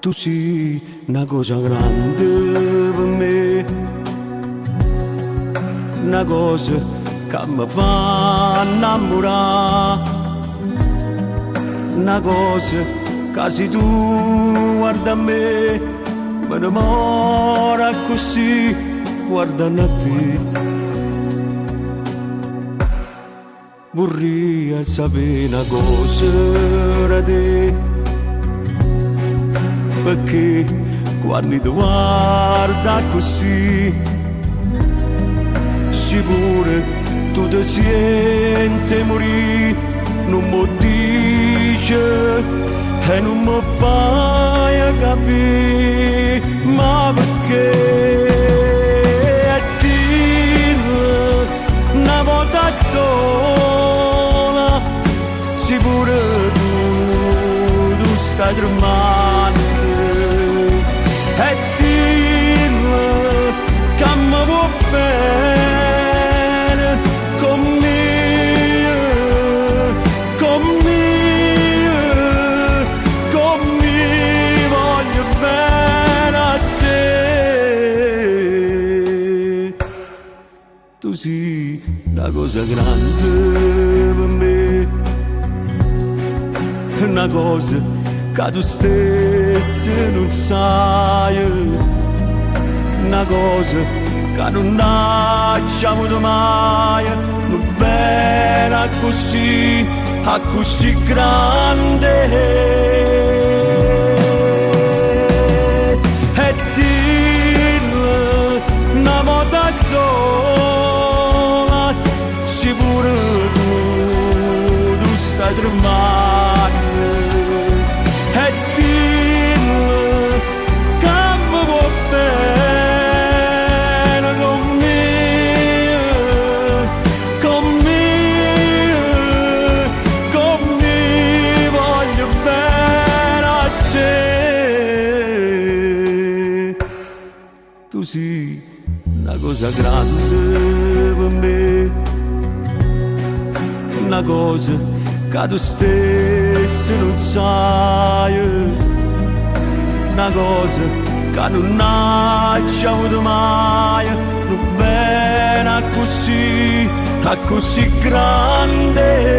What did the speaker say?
Tu sei una cosa grande per me, una cosa che mi fa innamorare, una cosa che se tu guarda a me, mi innamora così, guardando a te. Vorrei sapere una cosa da te, perché quando ti guarda così, sicuro tu ti senti morire, non mi dice e non mi fai capire, ma perché dirlo una volta sola, sicuro tu stai tremando. E dillo che mi vuoi bene, con me voglio bene a te. Tu sei una cosa grande per me, una cosa che tu stesso non sai, una cosa che non hai avuto mai, non bella così, a così grande. E dirlo una volta sola, sicuro tu stai tremando. Tu sei una cosa grande per me, una cosa che tu stesso non sai, una cosa che non hai avuto mai, non bene così, così grande.